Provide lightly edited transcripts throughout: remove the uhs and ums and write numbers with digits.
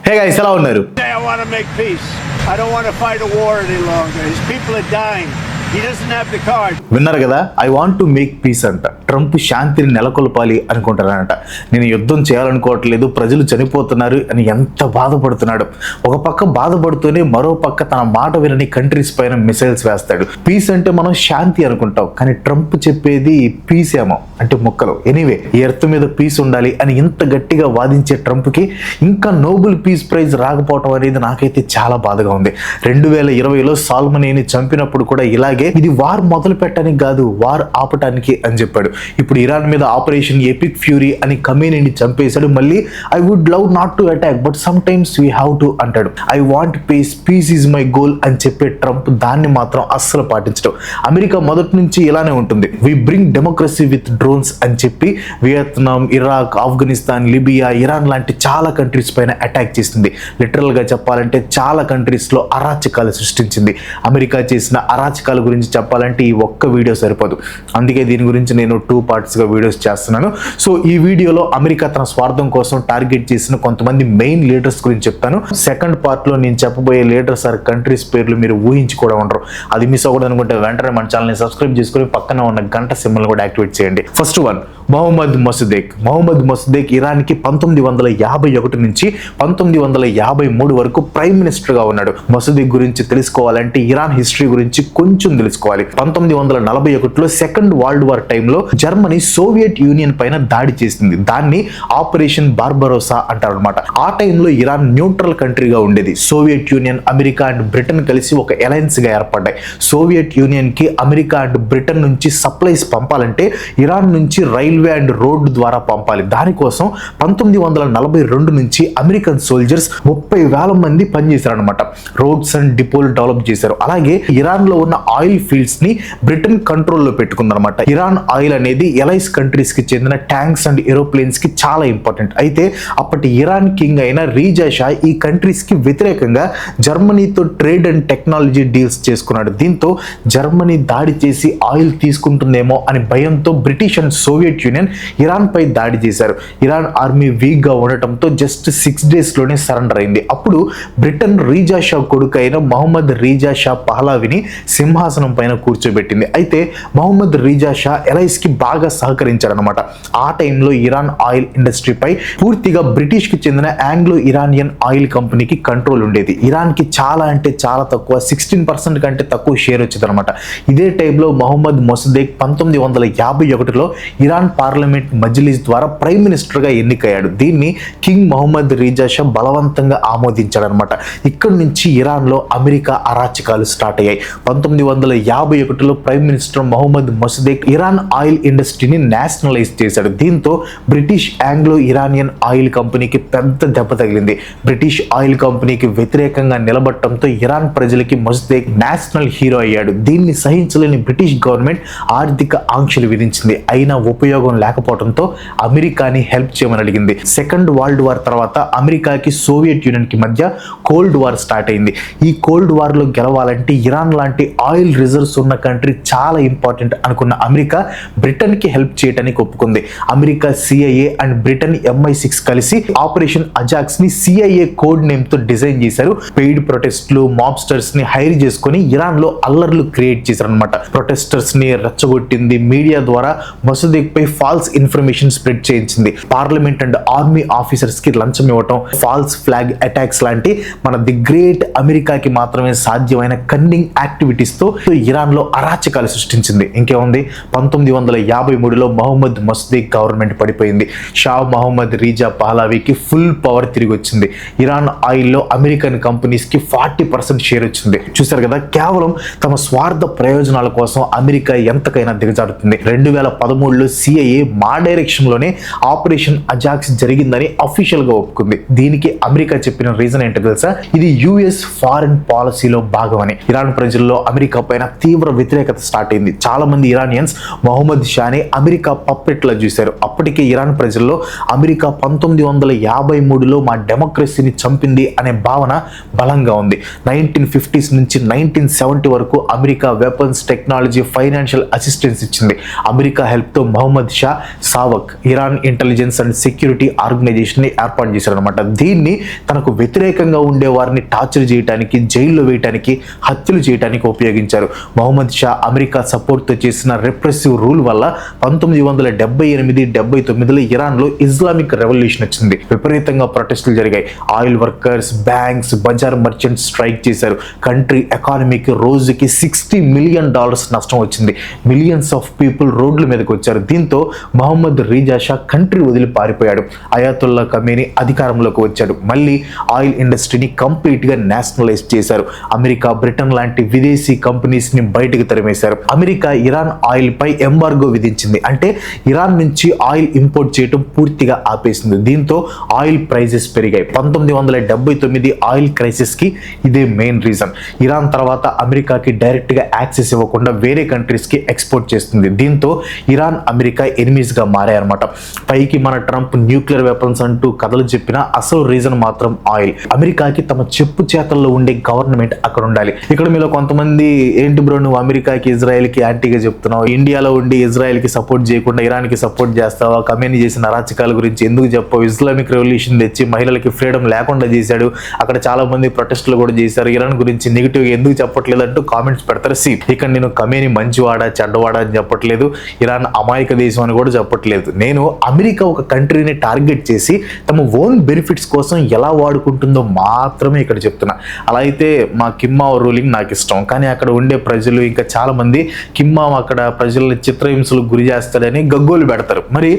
Hey guys, ఎలా ఉన్నారు? I want to make peace. I don't want to fight a war any longer. His people are dying. He doesn't have the card. విన్నారు కదా, I want to make peace అంట. Trump శాంతిని నెలకొల్పాలి అనుకుంటారంట. నేను యుద్ధం చేయాలనుకోవట్లేదు, ప్రజలు చనిపోతున్నారు అని ఎంత బాధపడుతున్నాడు. ఒక పక్క బాధపడుతూనే మరో పక్క తన మాట వినని కంట్రీస్ పైన మిసైల్స్ వేస్తాడు. పీస్ అంటే మనం శాంతి అనుకుంటాం, కానీ ట్రంప్ చెప్పేది పీస్ ఏమో అంటే ముక్కలు. ఎనీవే, ఈ ఎర్త్ మీద పీస్ ఉండాలి అని ఇంత గట్టిగా వాదించే ట్రంప్కి ఇంకా నోబెల్ పీస్ ప్రైజ్ రాకపోవడం అనేది నాకైతే చాలా బాధగా ఉంది. 2020లో సాల్మనీని చంపినప్పుడు కూడా ఇలాగే ఇది వార్ మొదలు పెట్టడానికి కాదు, వార్ ఆపటానికి అని చెప్పాడు. ఇప్పుడు ఇరాన్ మీద ఆపరేషన్ ఎపిక్ ఫ్యూరీ అని ఖమేనీని చంపేశాడు. మళ్ళీ I would love not to attack but some times we have to అంటాడు. I want peace, peace is my goal అని చెప్పే ట్రంప్ దాన్ని మాత్రం అస్సలు పాటించడం. అమెరికా మొదటి నుంచి ఇలానే ఉంటుంది. We bring democracy with drones అని చెప్పి Vietnam, Iraq, Afghanistan, Libya, Iran లాంటి చాలా కంట్రీస్ పైన అటాక్ చేసింది. లిటరల్ గా చెప్పాలంటే చాలా కంట్రీస్ లో అరాచకాలు సృష్టించింది. అమెరికా చేసిన అరాచకాల గురించి చెప్పాలంటే ఈ ఒక్క వీడియో సరిపోదు. అందుకే దీని గురించి నేను 2 parts గా వీడియోస్ చేస్తున్నాను. సో ఈ వీడియోలో అమెరికా తన స్వార్థం కోసం టార్గెట్ చేసిన కొంతమంది మెయిన్ లీడర్స్ గురించి చెప్తాను. సెకండ్ పార్ట్ లో నేను చెప్పబోయే లీడర్స్ ఆర్ కంట్రీస్ పేర్లు మీరు ఊహించి కూడా ఉండరు. అది మిస్ అవ్వకూడదు అనుకుంటే వెంటనే మన ఛానల్ని సబ్స్క్రైబ్ చేసుకుని పక్కన ఉన్న గంట సింబల్ కూడా యాక్టివేట్ చేయండి. First one, Mohammad Mosaddegh. Mohammad Mosaddegh ఇరాన్కి 1951 నుంచి 1953 వరకు ప్రైమ్ మినిస్టర్ గా ఉన్నాడు. మొసదేక్ గురించి తెలుసుకోవాలంటే ఇరాన్ హిస్టరీ గురించి కొంచెం తెలుసుకోవాలి. 1941లో సెకండ్ వరల్డ్ వార్ టైంలో జర్మనీ సోవియట్ యూనియన్ పైన దాడి చేసింది. దాన్ని ఆపరేషన్ బార్బరోసా అంటారు అనమాట. ఆ టైంలో ఇరాన్ న్యూట్రల్ కంట్రీగా ఉండేది. Soviet union, America and Britain కలిసి ఒక అలయన్స్ గా ఏర్పడ్డాయి. సోవియట్ యూనియన్ కి అమెరికా అండ్ బ్రిటన్ నుంచి సప్లైస్ పంపాలంటే ఇరాన్ నుంచి రైల్వే అండ్ రోడ్డు ద్వారా పంపాలి. దానికోసం 1942 నుంచి అమెరికన్ సోల్జర్స్ 30,000 మంది పనిచేశారనమాట. రోడ్స్ అండ్ డిపోలు డెవలప్ చేశారు. అలాగే ఇరాన్ లో ఉన్న ఆయిల్ ఫీల్డ్స్ ని బ్రిటన్ కంట్రోల్లో పెట్టుకుందనమాట. ఇరాన్ ఆయిల్ అనేది ఎలైస్ కంట్రీస్ కి చెందిన ట్యాంక్స్ అండ్ ఏరోప్లేన్స్ కి చాలా ఇంపార్టెంట్. అయితే అప్పటి ఇరాన్ కింగ్ అయిన రీజా షా ఈ కంట్రీస్ కి వ్యతిరేకంగా జర్మనీతో ట్రేడ్ అండ్ టెక్నాలజీ డీల్స్ చేసుకున్నాడు. దీంతో జర్మనీ దాడి చేసి ఆయిల్ తీసుకుంటుందేమో అని భయంతో British and Soviet Union Iran పై దాడి చేశారు. ఇరాన్ ఆర్మీ వీక్ గా ఉండటంతో జస్ట్ 6 days లోనే సరెండర్ అయింది. అప్పుడు బ్రిటన్ రీజా షా కొడుకు అయిన మహమ్మద్ రీజా షా పహలావిని సింహాసనం పైన కూర్చోబెట్టింది. అయితే మహమ్మద్ రీజా షా ఎలైస్ కి బాగా సహకరించాడు అనమాట. ఆ టైంలో ఇరాన్ ఆయిల్ ఇండస్ట్రీపై పూర్తిగా బ్రిటిష్ కి చెందిన ఆంగ్లో ఇరానియన్ ఆయిల్ కంపెనీకి కంట్రోల్ ఉండేది. ఇరాన్ కి చాలా అంటే చాలా తక్కువ, 16% కంటే తక్కువ షేర్ వచ్చేది అనమాట. ఇదే టైంలో మహమ్మద్ మొసదేక్ 1951లో ఇరాన్ పార్లమెంట్ మజ్లిస్ ద్వారా ప్రైమ్ మినిస్టర్ గా ఎన్నికయ్యాడు. దీన్ని కింగ్ మహమ్మద్ రీజా షా బలవంతంగా ఆమోదించాడు అనమాట. ఇక్కడ నుంచి ఇరాన్ లో అమెరికా అరాచకాలు స్టార్ట్ అయ్యాయి. 1951లో prime minister Mohammad Mosaddegh Iran oil ఇండస్ట్రీని నేషనలైజ్ చేశాడు. దీంతో బ్రిటిష్ ఆంగ్లో ఇరానియన్ ఆయిల్ కంపెనీకి పెద్ద దెబ్బ తగిలింది. బ్రిటిష్ ఆయిల్ కంపెనీకి వ్యతిరేకంగా నిలబడటంతో ఇరాన్ ప్రజలకి మొసదేక్ నేషనల్ హీరో అయ్యాడు. దీన్ని సహించలేని బ్రిటిష్ గవర్నమెంట్ ఆర్థిక ఆంక్షలు విధించింది. అయినా ఉపయోగం లేకపోవడంతో అమెరికాని హెల్ప్ చేయమని అడిగింది. సెకండ్ వరల్డ్ వార్ తర్వాత అమెరికాకి సోవియట్ యూనియన్ కి మధ్య కోల్డ్ వార్ స్టార్ట్ అయింది. ఈ కోల్డ్ వార్ లో గెలవాలంటే ఇరాన్ లాంటి ఆయిల్ రిజర్వ్స్ ఉన్న కంట్రీ చాలా ఇంపార్టెంట్ అనుకున్న అమెరికా బ్రిటన్ కి హెల్ప్ చేయడానికి ఒప్పుకుంది. America CIA and Britain MI6 కలిసి ఆపరేషన్ అజాక్స్ ని CIA కోడ్ నేమ్ తో డిజైన్ చేశారు. పెయిడ్ ప్రొటెస్ట్లు, మాబ్స్టర్స్ ని హైర్ చేసుకుని ఇరాన్ లో అల్లర్లు క్రియేట్ చేశారు అనమాట. ప్రొటెస్టర్స్ ని రెచ్చగొట్టింది. మీడియా ద్వారా మొసదేక్ పై ఫాల్స్ ఇన్ఫర్మేషన్ స్ప్రెడ్ చేయించింది. పార్లమెంట్ అండ్ ఆర్మీ ఆఫీసర్స్ కి లంచం ఇవ్వటం, ఫాల్స్ ఫ్లాగ్ అటాక్స్ లాంటి మన ది గ్రేట్ అమెరికాకి మాత్రమే సాధ్యమైన కన్నింగ్ యాక్టివిటీస్ తో ఇరాన్ లో అరాచకాలు సృష్టించింది. ఇంకేముంది, 1953లో మహమ్మద్ మొసదేక్ గవర్నమెంట్ పడిపోయింది. Shah Mohammed Reeza పహలావికి full power తిరిగి వచ్చింది. ఇరాన్ ఆయిల్ లో అమెరికన్ కంపెనీస్ కి 40% షేర్ వచ్చింది. చూసారు కదా, కేవలం తమ స్వార్థ ప్రయోజనాల కోసం అమెరికా ఎంతకైనా దిగజారుతుంది. 2013లో CIA మా డైరెక్షన్ లోనే ఆపరేషన్ అజాక్స్ జరిగిందని అఫీషియల్ గా ఒప్పుకుంది. దీనికి అమెరికా చెప్పిన రీజన్ ఏంటో తెలుసా? ఇది US ఫారెన్ పాలసీలో భాగమని. ఇరాన్ ప్రజల్లో అమెరికా పైన తీవ్ర వ్యతిరేకత స్టార్ట్ అయింది. చాలా మంది ఇరానియన్స్ మొహమ్మద్ షాని అమెరికా పప్పెట్లా చూశారు. అప్పటికే ఇరాన్ ప్రజల్లో అమెరికా 1953లో మా డెమోక్రసీని చంపింది అనే భావన బలంగా ఉంది. 1950s నుంచి 1970 వరకు America weapons, technology, financial assistance ఇచ్చింది. అమెరికా హెల్ప్తో Mohammad Shah SAVAK Iran intelligence and security organisation ని ఏర్పాటు చేశారనమాట. దీన్ని తనకు వ్యతిరేకంగా ఉండే వారిని టార్చర్ చేయడానికి, జైల్లో వేయడానికి, హత్యలు చేయడానికి ఉపయోగించారు. మహమ్మద్ షా అమెరికా సపోర్ట్తో చేసిన రెప్రెసివ్ రూల్ వల్ల 1978-79లో ఇరాన్లో ఇస్లామిక్ రెవల్యూషన్ వచ్చింది. విపరీతంగా ప్రొటెస్టులు జరిగాయి. Oil workers, banks, bazaar merchants strike చేశారు. కంట్రీ ఎకానమీకి రోజుకి $60 మిలియన్ నష్టం వచ్చింది. మిలియన్స్ ఆఫ్ పీపుల్ రోడ్ల మీదకి వచ్చారు. దీంతో మహమ్మద్ రిజా షా కంట్రీ వదిలి పారిపోయాడు. అయాతుల్లా ఖమేనీ అధికారంలోకి వచ్చాడు. మళ్ళీ ఆయిల్ ఇండస్ట్రీని కంప్లీట్ గా నేషనలైజ్ చేశారు. అమెరికా, బ్రిటన్ లాంటి విదేశీ కంపెనీస్ ని బయటకు తరిమేశారు. అమెరికా ఇరాన్ ఆయిల్ పై ఎంబార్గో విధించింది. అంటే ఇరాన్ నుంచి ఆయిల్ ఇంపోర్ట్ చేయడం పూర్తిగా ఆపేసింది. దీంతో ఆయిల్ ప్రైజెస్ పెరిగాయి. 1979 ఆయిల్ క్రైసిస్ కి ఇదే మెయిన్ రీజన్. ఇరాన్ తర్వాత అమెరికాకి డైరెక్ట్ గా యాక్సెస్ ఇవ్వకుండా వేరే కంట్రీస్ కి ఎక్స్పోర్ట్ చేస్తుంది. దీంతో ఇరాన్, అమెరికా ఎనిమీస్ గా మారాయన్నమాట. పైకి మన ట్రంప్ న్యూక్లియర్ వెపన్స్ అంటూ కథలు చెప్పిన అసలు రీజన్ మాత్రం ఆయిల్. అమెరికాకి తమ చెప్పు చేతల్లో ఉండే గవర్నమెంట్ అక్కడ ఉండాలి. ఇక్కడ మీలో కొంతమంది ఏంటి బ్రో నువ్వు అమెరికాకి, ఇజ్రాయెల్ కి యాంటీగా చెప్తున్నావు, ఇండియాలో ఉండి ఇజ్రాయెల్ కి సపోర్ట్ చేయకుండా ఇరాన్ కి సపోర్ట్ చేస్తావా, ఖమేనీ చేసిన అరాచకాల గురించి ఎందుకు చెప్పావు, ఇస్లామిక్ రెవల్యూషన్ తెచ్చి మహిళలకి ఫ్రీడమ్ లేకుండా చేశాడు, అక్కడ చాలా మంది ప్రొటెస్టులు కూడా చేశారు, ఇరాన్ గురించి నెగిటివ్ ఎందుకు చెప్పట్లేదు అంటూ కామెంట్స్ పెడతారు. ఇక్కడ నేను ఖమేనీ మంచివాడా చెడ్డవాడా అని చెప్పట్లేదు, ఇరాన్ అమాయక దేశం అని కూడా చెప్పట్లేదు. నేను అమెరికా ఒక కంట్రీని టార్గెట్ చేసి తమ ఓన్ బెనిఫిట్స్ కోసం ఎలా వాడుకుంటుందో మాత్రమే ఇక్కడ చెప్తున్నా. అలా అయితే మా కిమ్మావ్ రూలింగ్ నాకు ఇష్టం, కానీ అక్కడ ఉండే ప్రజలు ఇంకా చాలా మంది కిమ్మావ్ అక్కడ ప్రజల్ని చిత్రహింసలకు గురి చేస్తాడని గగ్గోలు పెడతారు. మరి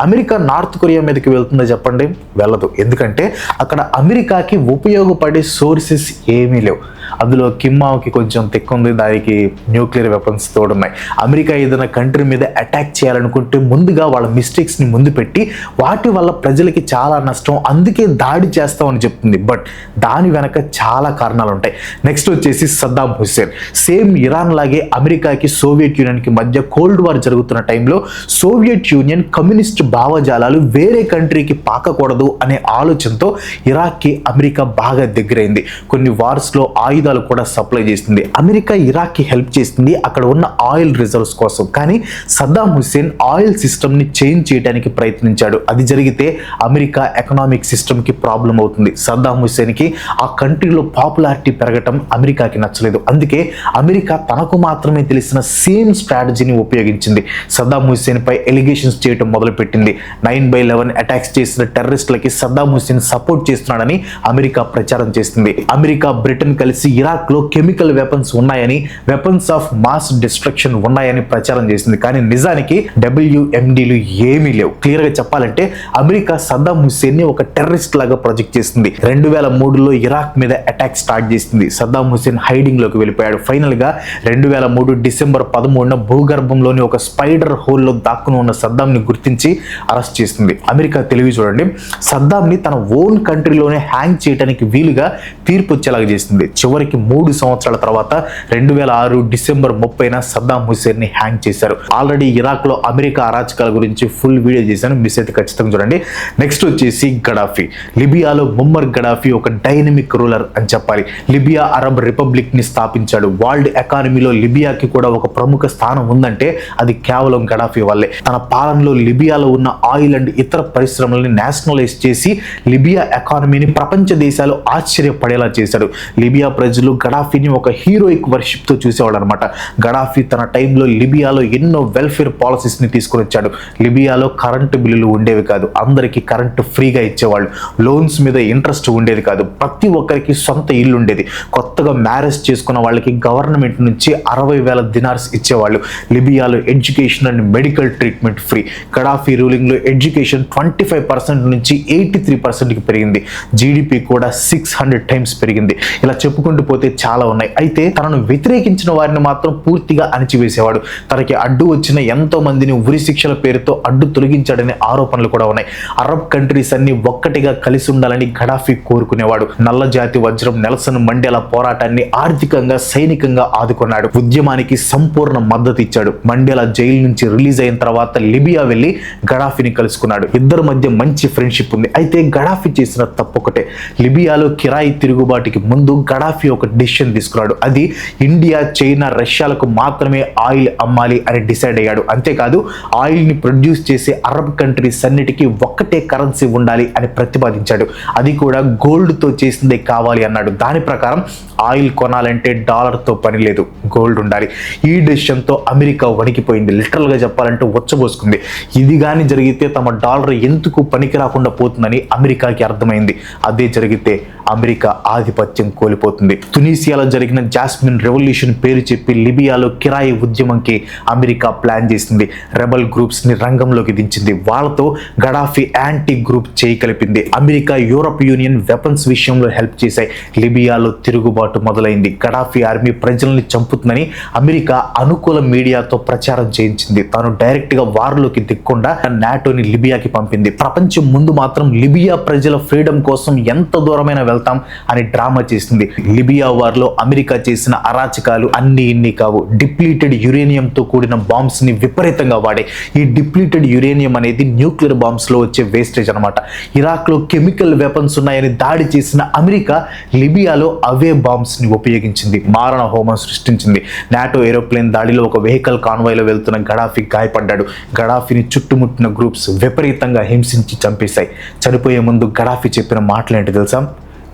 అమెరికా నార్త్ కొరియా మీదకి వెళ్తుందో చెప్పండి? వెళ్ళదు. ఎందుకంటే అక్కడ అమెరికాకి ఉపయోగపడే సోర్సెస్ ఏమీ లేవు. అందులో కిమ్మావ్కి కొంచెం తెక్కుంది, దానికి న్యూక్లియర్ వెపన్స్ తోడున్నాయి. అమెరికా ఏదైనా కంట్రీ మీద అటాక్ చేయాలనుకుంటే ముందుగా వాళ్ళ మిస్టేక్స్ని ముందు పెట్టి వాటి వల్ల ప్రజలకి చాలా నష్టం, అందుకే దాడి చేస్తామని చెప్తుంది. బట్ దాని వెనక చాలా కారణాలు ఉంటాయి. నెక్స్ట్ వచ్చేసి సద్దాం హుస్సేన్. సేమ్ ఇరాన్ లాగే అమెరికాకి సోవియట్ యూనియన్కి మధ్య కోల్డ్ వార్ జరుగుతున్న టైంలో సోవియట్ యూనియన్ కమ్యూనిస్ట్ భావజాలాలు వేరే కంట్రీకి పాకకూడదు అనే ఆలోచనతో ఇరాక్కి అమెరికా బాగా దగ్గరైంది. కొన్ని వార్స్లో ఆయుధాలు కూడా సప్లై చేస్తుంది. అమెరికా ఇరాక్కి హెల్ప్ చేస్తుంది అక్కడ ఉన్న ఆయిల్ రిజర్వ్స్ కోసం. కానీ సద్దాం హుస్సేన్ ఆయిల్ సిస్టమ్ని చేంజ్ చేయడానికి ప్రయత్నించాడు. అది జరిగితే అమెరికా ఎకనామిక్ సిస్టమ్కి ప్రాబ్లం అవుతుంది. సద్దాం హుస్సేన్కి ఆ కంట్రీలో పాపులారిటీ పెరగటం అమెరికాకి నచ్చలేదు. అందుకే అమెరికా తనకు మాత్రమే తెలిసిన సేమ్ స్ట్రాటజీని ఉపయోగించింది. సద్దాం హుస్సేన్ పై ఎలిగేషన్స్ చేయడం మొదలుపెట్టింది. 9/11 అటాక్స్ చేసిన టెర్రరిస్టులకి సద్దాం హుస్సేన్ సపోర్ట్ చేస్తున్నాడని అమెరికా ప్రచారం చేస్తుంది. అమెరికా, బ్రిటన్ కలిసి ఇరాక్ లో కెమికల్ వెపన్స్ ఉన్నాయని, వెపన్స్ ఆఫ్ మాస్ డిస్ట్రక్షన్ ఉన్నాయని ప్రచారం చేసింది. కానీ నిజానికి WMDలు ఏమీ లేవు. క్లియర్ గా చెప్పాలంటే అమెరికా సద్దాం హుస్సేన్ ని ఒక టెర్రరిస్ట్ లాగా ప్రొజెక్ట్ చేస్తుంది. 2003లో ఇరాక్ మీద అటాక్ స్టార్ట్ చేసింది. సద్దాం హుస్సేన్ హైడింగ్ లోకి వెళ్ళిపోయాడు. ఫైనల్ గా 2003 డిసెంబర్ 13న భూగర్భంలోని ఒక స్పైడర్ హోల్ లో దాక్కుని ఉన్న సద్దాం ని గుర్తించి అరెస్ట్ చేస్తుంది. అమెరికా తెలివి చూడండి. సద్దాం ని తన ఓన్ కంట్రీలోనే హ్యాంగ్ చేయడానికి వీలుగా తీర్పు వచ్చేలాగా చేసింది. చివరికి 3 సంవత్సరాల తర్వాత 2006 డిసెంబర్ 30న సద్దాం హుస్సేన్ ని హ్యాంగ్ చేశారు. ఆల్రెడీ ఇరాక్ లో అమెరికా అరాచకాల గురించి ఫుల్ వీడియో చేశాను, మిస్ అయితే ఖచ్చితంగా చూడండి. నెక్స్ట్ వచ్చేసి గడాఫీ. లిబియాలో ముమ్మర్ గడాఫీ ఒక డైనమిక్ రూలర్ అని చెప్పాలి. లిబియా అరబ్ రిపబ్లిక్ ని స్థాపించాడు. వరల్డ్ ఎకానమీలో లిబియాకి కూడా ఒక ప్రముఖ స్థానం ఉందంటే అది కేవలం గడాఫీ వల్లే. తన పాలనలో లిబియాలో ఉన్న ఆయిల్ అండ్ ఇతర పరిశ్రమలని నేషనలైజ్ చేసి లిబియా ఎకానమీని ప్రపంచ దేశాలు ఆశ్చర్యపడేలా చేశాడు. లిబియా ప్రజలు గడాఫీని ఒక హీరోయిక్ వర్షిప్ తో చూసేవాడు అనమాట. గడాఫీ తన టైంలో లిబియాలో ఎన్నో వెల్ఫేర్ పాలసీస్ ని తీసుకొని వచ్చాడు. లిబియాలో కరెంటు బిల్లులు ఉండేవి కాదు, అందరికీ కరెంటు ఫ్రీగా ఇచ్చేవాళ్ళు. లోన్స్ మీద ఇంట్రెస్ట్ ఉండేది కాదు, ప్రతి ఒక్కరికి సొంత ఇల్లు ఉండేది. కొత్తగా మ్యారేజ్ చేసుకున్న వాళ్ళకి గవర్నమెంట్ నుంచి 60,000 దినార్స్ ఇచ్చేవాళ్ళు. లిబియాలో education and medical treatment free. Gaddafi ruling లో ఎడ్యుకేషన్ 25% నుంచి 83%కి పెరిగింది. జీడిపి కూడా 600 టైమ్స్ పెరిగింది. ఇలా చెప్పుకుంటూ చెప్పుకుంటూ పోతే చాలా ఉన్నాయి. అయితే తనను వ్యతిరేకించిన వారిని మాత్రం పూర్తిగా అణిచివేసేవాడు. తనకి అడ్డు వచ్చిన ఎంతో మందిని ఉరి శిక్షల పేరుతో అడ్డు తొలగించాడనే ఆరోపణలు కూడా ఉన్నాయి. అరబ్ కంట్రీస్ అన్ని ఒక్కటిగా కలిసి ఉండాలని గడాఫీ కోరుకునేవాడు. నల్ల జాతి వజ్రం నెల్సన్ మండేలా పోరాటాన్ని ఆర్థికంగా సైనికంగా ఆదుకున్నాడు. ఉద్యమానికి సంపూర్ణ మద్దతు ఇచ్చాడు. మండేలా జైలు నుంచి రిలీజ్ అయిన తర్వాత లిబియా వెళ్లి గడాఫీని కలుసుకున్నాడు. ఇద్దరి మధ్య మంచి ఫ్రెండ్షిప్ ఉంది. అయితే గడాఫీ చేసిన తప్పొకటే, లిబియాలో కిరాయి తిరుగుబాటుకి ముందు గడాఫీ ఒక డిసిషన్ తీసుకున్నాడు. అది ఇండియా, చైనా, రష్యాలకు మాత్రమే ఆయిల్ అమ్మాలి అని డిసైడ్ అయ్యాడు. అంతేకాదు ఆయిల్ ని ప్రొడ్యూస్ చేసే అరబ్ కంట్రీస్ అన్నిటికీ ఒక్కటే కరెన్సీ ఉండాలి అని ప్రతిపాదించాడు. అది కూడా గోల్డ్ తో చేసిందే కావాలి అన్నాడు. దాని ప్రకారం ఆయిల్ కొనాలంటే డాలర్ తో పని లేదు, గోల్డ్ ఉండాలి. ఈ డెసిషన్ తో అమెరికా వణికిపోయింది. లిటరల్ గా చెప్పాలంటే ఉచ్చబోసుకుంది. ఇది కానీ జరిగితే తమ డాలర్ ఎందుకు పనికి రాకుండా పోతుందని అమెరికాకి అర్థమైంది. అదే జరిగితే అమెరికా ఆధిపత్యం కోల్పోతుంది. తునీసియాలో జరిగిన జాస్మిన్ రెవల్యూషన్ పేరు చెప్పి లిబియాలో కిరాయి ఉద్యమంకి అమెరికా ప్లాన్ చేసింది. రెబల్ గ్రూప్స్ ని రంగంలోకి దించింది. వాళ్ళతో గడాఫీ యాంటీ గ్రూప్ చేయి కలిపింది. అమెరికా, యూరోప్ యూనియన్ వెపన్స్ విషయంలో హెల్ప్ చేశాయి. లిబియాలో తిరుగుబాటు మొదలైంది. గడాఫీ ఆర్మీ ప్రజల్ని చంపుతుందని అమెరికా అనుకూల మీడియాతో ప్రచారం చేయించింది. తాను డైరెక్ట్ గా వార్లోకి దిక్కుండా నాటోని లిబియాకి పంపింది. ప్రపంచం ముందు మాత్రం లిబియా ప్రజల ఫ్రీడమ్ కోసం ఎంత దూరమైన వెళ్తాం అని డ్రామా చేసింది. లిబియా వార్లో అమెరికా చేసిన అరాచకాలు అన్ని ఇన్ని కావు. డిప్లీటెడ్ యురేనియం తో కూడిన బాంబ్స్ ని విపరీతంగా వాడే. ఈ డిప్లీటెడ్ యురేనియం అనేది న్యూక్లియర్ బాంబ్స్ లో వచ్చే వేస్టేజ్ అనమాట. ఇరాక్ లో కెమికల్ వెపన్స్ ఉన్నాయని దాడి చేసిన అమెరికా లిబియాలో అవే బాంబ్స్ ని ఉపయోగించింది. మారణ హోమం సృష్టించింది. నాటో ఏరోప్లేన్ దాడిలో ఒక వెహికల్ కాన్వాయ్లో వెళ్తున్న గడాఫీ గాయపడ్డాడు. గడాఫీని చుట్టుముట్టిన గ్రూప్స్ విపరీతంగా హింసించి చంపేశాయి. చనిపోయే ముందు గడాఫీ చెప్పిన మాటలేంటి తెలుసా?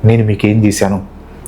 నేను మీకేం చేశాను?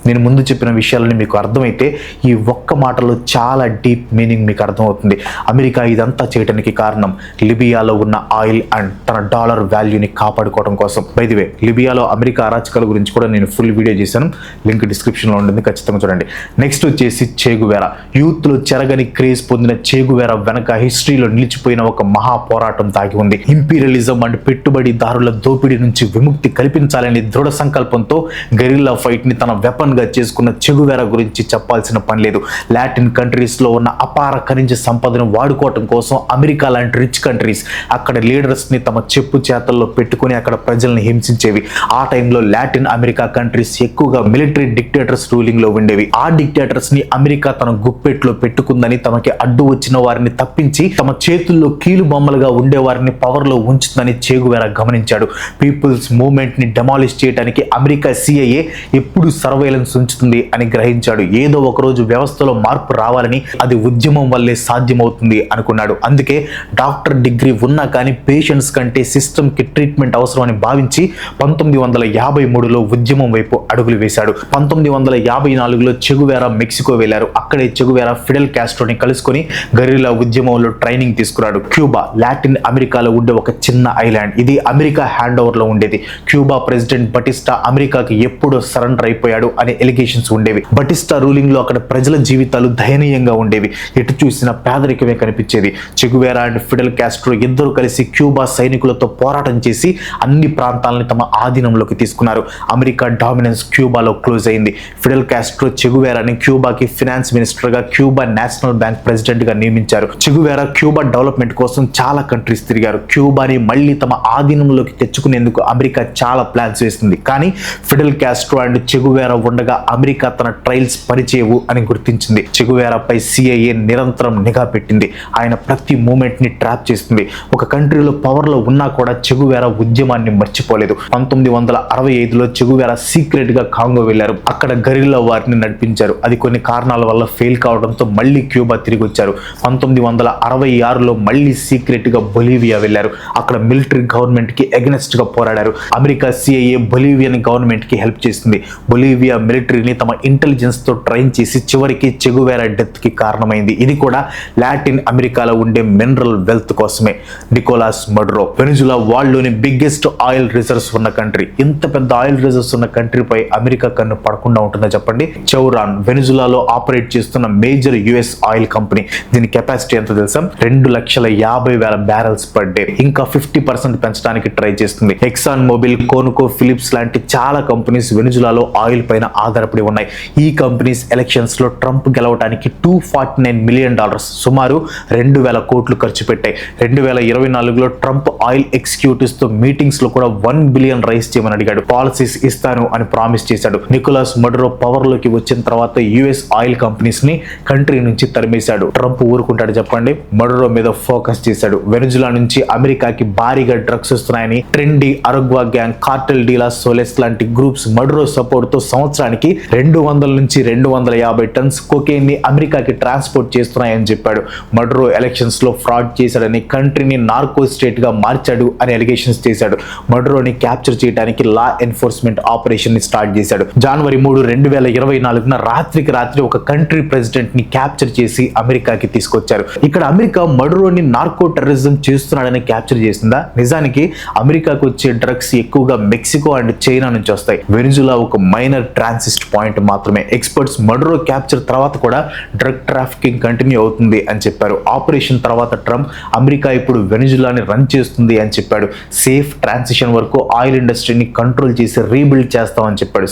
నేను ముందు చెప్పిన విషయాలని మీకు అర్థమైతే ఈ ఒక్క మాటలో చాలా డీప్ మీనింగ్ మీకు అర్థమవుతుంది. అమెరికా ఇదంతా చేయడానికి కారణం లిబియాలో ఉన్న ఆయిల్ అండ్ తన డాలర్ వాల్యూని కాపాడుకోవడం కోసం. బై ది వే, లిబియాలో అమెరికా అరాచకాల గురించి కూడా నేను ఫుల్ వీడియో చేశాను, లింక్ డిస్క్రిప్షన్లో ఉంటుంది, ఖచ్చితంగా చూడండి. నెక్స్ట్ వచ్చేసి చేగువేరా. యూత్లో చెరగని క్రేజ్ పొందిన చేగువేరా వెనక హిస్టరీలో నిలిచిపోయిన ఒక మహా పోరాటం దాగి ఉంది. ఇంపీరియలిజం అండ్ పెట్టుబడిదారుల దోపిడీ నుంచి విముక్తి కల్పించాలనే దృఢ సంకల్పంతో గెరిల్లా ఫైట్ ని తన వెపన్ గా చేసుకున్న చెగువేరా గురించి చెప్పాల్సిన పని లేదు. లాటిన్ కంట్రీస్ లో ఉన్న అపార ఖనిజ సంపదను వాడుకోవటం కోసం అమెరికా లాంటి రిచ్ కంట్రీస్ అక్కడ లీడర్స్ ని తమ చెప్పు చేతల్లో పెట్టుకుని అక్కడ ప్రజల్ని హింసించేవి. ఆ టైంలో లాటిన్ అమెరికా కంట్రీస్ ఎక్కువగా మిలిటరీ డిక్టేటర్స్ రూలింగ్ లో ఉండేవి. ఆ డిక్టేటర్స్ ని అమెరికా తన గుప్పెట్లో పెట్టుకుందని, తమకి అడ్డు వచ్చిన వారిని తప్పించి తమ చేతుల్లో కీలు బొమ్మలుగా ఉండే వారిని పవర్ లో ఉంచుతుందని చేగువేరా గమనించాడు. పీపుల్స్ మూవ్మెంట్ ని డెమాలిష్ చేయడానికి అమెరికా CIA ఎప్పుడు సర్వైలెన్స్ ఉంచుతుంది అని గ్రహించాడు. ఏదో ఒక రోజు వ్యవస్థలో మార్పు రావాలని, అది ఉద్యమం వల్లే సాధ్యమవుతుంది అనుకున్నాడు. అందుకే డాక్టర్ డిగ్రీ ఉన్నా కానీ పేషెంట్స్ కంటే సిస్టమ్ కి ట్రీట్మెంట్ అవసరం అని భావించి 1953లో ఉద్యమం వైపు అడుగులు వేశాడు. 1954లో చెగువేరా మెక్సికో వెళ్లారు. అక్కడే చెగువేరా ఫిడెల్ కాస్ట్రోని కలుసుకొని గెరిల్లా ఉద్యమంలో ట్రైనింగ్ తీసుకున్నాడు. క్యూబా లాటిన్ అమెరికాలో ఉండే ఒక చిన్న ఐలాండ్. ఇది అమెరికా హ్యాండ్ ఓవర్ లో ఉండేది. క్యూబా ప్రెసిడెంట్ బటిస్టా అమెరికాకి ఎప్పుడో సరెండర్ అయిపోయాడు అనే ఎలిగేషన్స్ ఉండేవి. బటిస్టా రూలింగ్ లో అక్కడ ప్రజల జీవితాలు దయనీయంగా ఉండేవి. ఎటు చూసినా పేదరికమే కనిపించేది. చెగువేరా అండ్ ఫిడెల్ కాస్ట్రో ఇద్దరు కలిసి క్యూబా సైనికులతో పోరాటం చేసి అన్ని ప్రాంతాలని తమ ఆధీనంలోకి తీసుకున్నారు. అమెరికా డామినెన్స్ క్యూబాలో క్లోజ్ అయింది. ఫిడెల్ కాస్ట్రో చెగువేరాని క్యూబాకి ఫినాన్స్ మినిస్టర్ గా, క్యూబా నేషనల్ బ్యాంక్ ప్రెసిడెంట్ గా నియమించారు. చెగువేరా క్యూబా డెవలప్మెంట్ కోసం చాలా కంట్రీస్ తిరిగారు. క్యూబాని మళ్ళీ తమ ఆధీనంలోకి తెచ్చుకునేందుకు అమెరికా చాలా ప్లాన్స్ వేస్తుంది. కానీ ఫిడెల్ కాస్ట్రో అండ్ చెగువేరా ఉండగా అమెరికా తన ట్రయల్స్ పనిచేయవు అని గుర్తించింది. చెగువేరాపై CIA నిరంతరం నిఘా పెట్టింది. ఆయన ప్రతి మూమెంట్ ని ట్రాప్ చేస్తుంది. ఒక కంట్రీలో పవర్ లో ఉన్నా కూడా చెగువేరా ఉద్యమాన్ని మర్చిపోలేదు. 1965లో చెగువేరా సీక్రెట్ గా కాంగో వెళ్లారు. అక్కడ గెరిల్లా వారిని నడిపించారు. అది కొన్ని కారణాల వల్ల ఫెయిల్ కావడంతో మళ్ళీ క్యూబా తిరిగి వచ్చారు. 1966లో మళ్ళీ సీక్రెట్ గా బొలీవియా వెళ్లారు. అక్కడ మిలిటరీ గవర్నమెంట్ కి అగెన్స్ట్ గా పోరాడారు. అమెరికా CIA బొలీవియన్ గవర్నమెంట్ కి హెల్ప్ చేస్తుంది. బొలీవియా మిలిటరీని తమ ఇంటెలిజెన్స్ తో ట్రైన్ చేసి చివరికి చెగువేరా డెత్ కి కారణమైంది. ఇది కూడా లాటిన్ అమెరికాలో ఉండే మినరల్ వెల్త్ కోసమే. Nicholas Maduro. వెనిజులా వరల్డ్ లోని బిగ్గెస్ట్ ఆయిల్ రిజర్వ్స్ ఉన్న కంట్రీ. ఇంత పెద్ద ఆయిల్ రిజర్వ్స్ ఉన్న కంట్రీపై అమెరికా కన్ను పడకుండా ఉంటుందా చెప్పండి. చెవ్రాన్ వెనిజులాలో ఆపరేట్ చేస్తున్న మేజర్ US ఆయిల్ కంపెనీ. దీని కెపాసిటీ ఎంత తెలుసా? 2,50,000 బ్యారెల్స్ పర్ డే. ఇంకా 50% పెంచడానికి ట్రై చేస్తుంది. ఎక్సాన్ మొబిల్, కోనుకో, ఫిలిప్స్ లాంటి చాలా కంపెనీస్ వెనిజులాలో ఆయిల్ పైన ఆధారపడి ఉన్నాయి. ఈ కంపెనీస్ ఎలక్షన్స్ లో ట్రంప్ గెలవడానికి $249 మిలియన్ సుమారు 2,000 కోట్లు ఖర్చు పెట్టాయి. 2024లో ట్రంప్ ఆయిల్ ఎగ్జిక్యూటివ్స్ తో మీటింగ్స్ లో కూడా $1 బిలియన్ రైజ్ చేయమని అడిగాడు. పాలసీస్ ఇస్తాను అని ప్రామిస్ చేశాడు. నికోలస్ మడురో పవర్ లోకి వచ్చిన తర్వాత యుఎస్ ఆయిల్ కంపెనీస్ ని కంట్రీ నుంచి తరిమేశాడు. ట్రంప్ ఊరుకుంటాడు చెప్పండి? మడురో మీద ఫోకస్ చేశాడు. వెనిజులా నుంచి అమెరికాకి భారీగా డ్రగ్స్ వస్తున్నాయని ట్రెండీ, అరగ్వా గ్యాంగ్, కార్టెల్ డీలా సోలెస్ లాంటి గ్రూప్స్ మడురో సపోర్ట్ తో సంవత్సరానికి 200 నుంచి 250 టన్స్ కోకేన్ ని అమెరికాకి ట్రాన్స్పోర్ట్ చేస్తున్నాయని చెప్పాడు. మడురో ఎలక్షన్స్ లో ఫ్రాడ్ చేశాడని, కంట్రీని నార్కో స్టేట్ గా మార్చాడు అని అలిగేషన్స్ చేశాడు. మడురోని క్యాప్చర్ చేయడానికి లా ఎన్ఫోర్స్మెంట్ ఆపరేషన్ ని స్టార్ట్ చేశాడు. జనవరి 3, 2024 రాత్రికి రాత్రి ఒక కంట్రీ ప్రెసిడెంట్ ని క్యాప్చర్ చేసి అమెరికాకి తీసుకొచ్చారు. ఇక్కడ అమెరికా మడురోని నార్కో టెర్రరిజం చేస్తున్నాడని క్యాప్చర్ చేసిందా? నిజానికి అమెరికాకు వచ్చే డ్రగ్స్ ఎక్కువగా మెక్సికో అండ్ చైనా నుంచి వస్తాయి. వెనిజులా ఒక మైనర్ ట్రాన్సిస్ట్ పాయింట్ మాత్రమే. ఎక్స్పర్ట్స్ మడురో క్యాప్చర్ తర్వాత కూడా డ్రగ్ ట్రాఫికింగ్ కంటిన్యూ అవుతుంది అని చెప్పారు. ఆపరేషన్ తర్వాత ట్రంప్ అమెరికా ఇప్పుడు వెనిజులాని రన్ చేస్తుంది అని చెప్పాడు. సేఫ్ ట్రాన్సిషన్ వరకు ఆయిల్ ఇండస్ట్రీని కంట్రోల్ చేసి రీబిల్డ్ చేస్తామని చెప్పాడు.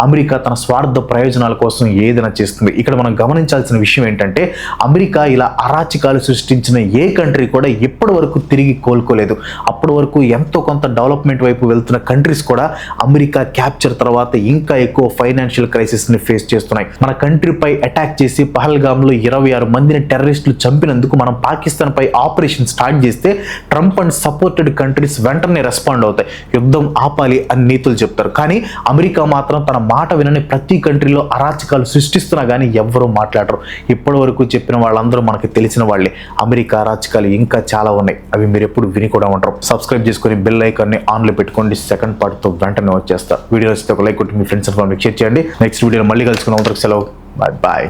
అమెరికా తన స్వార్థ ప్రయోజనాల కోసం ఏదైనా చేస్తుంది. ఇక్కడ మనం గమనించాల్సిన విషయం ఏంటంటే అమెరికా ఇలా అరాచకాలు సృష్టించిన ఏ కంట్రీ కూడా ఇప్పటి వరకు తిరిగి కోలుకోలేదు. అప్పటి వరకు ఎంతో కొంత డెవలప్మెంట్ వైపు వెళ్తున్న కంట్రీస్ కూడా అమెరికా క్యాప్చర్ తర్వాత ఇంకా ఎక్కువ ఫైనాన్షియల్ క్రైసిస్ ని ఫేస్ చేస్తున్నాయి. మన కంట్రీపై అటాక్ చేసి పహల్గామ్లో 26 మందిని టెర్రరిస్టులు చంపినందుకు మనం పాకిస్తాన్ పై ఆపరేషన్ స్టార్ట్ చేస్తే ట్రంప్ అండ్ సపోర్టెడ్ కంట్రీస్ వెంటనే రెస్పాండ్ అవుతాయి. యుద్ధం ఆపాలి అని నీతులు చెప్తారు. కానీ అమెరికా మాత్రం తన మాట వినని ప్రతి కంట్రీలో అరాచకాలు సృష్టిస్తున్నా కానీ ఎవ్వరూ మాట్లాడరు. ఇప్పటి వరకు చెప్పిన వాళ్ళందరూ మనకి తెలిసిన వాళ్ళే. అమెరికా అరాచకాలు ఇంకా చాలా ఉన్నాయి. అవి మీరు ఎప్పుడు విని కూడా ఉంటారు. సబ్స్క్రైబ్ చేసుకొని బెల్ ఐకాన్ని ఆన్లో పెట్టుకోండి. సెకండ్ పార్ట్తో వెంటనే వచ్చేస్తా. వీడియో వస్తే ఒక లైక్ కొట్టి మీ ఫ్రెండ్స్ అండ్ ఫ్యామిలీకి షేర్ చేయండి. నెక్స్ట్ వీడియోలో మళ్ళీ కలుసుకున్నాం. సెలవు. బాయ్.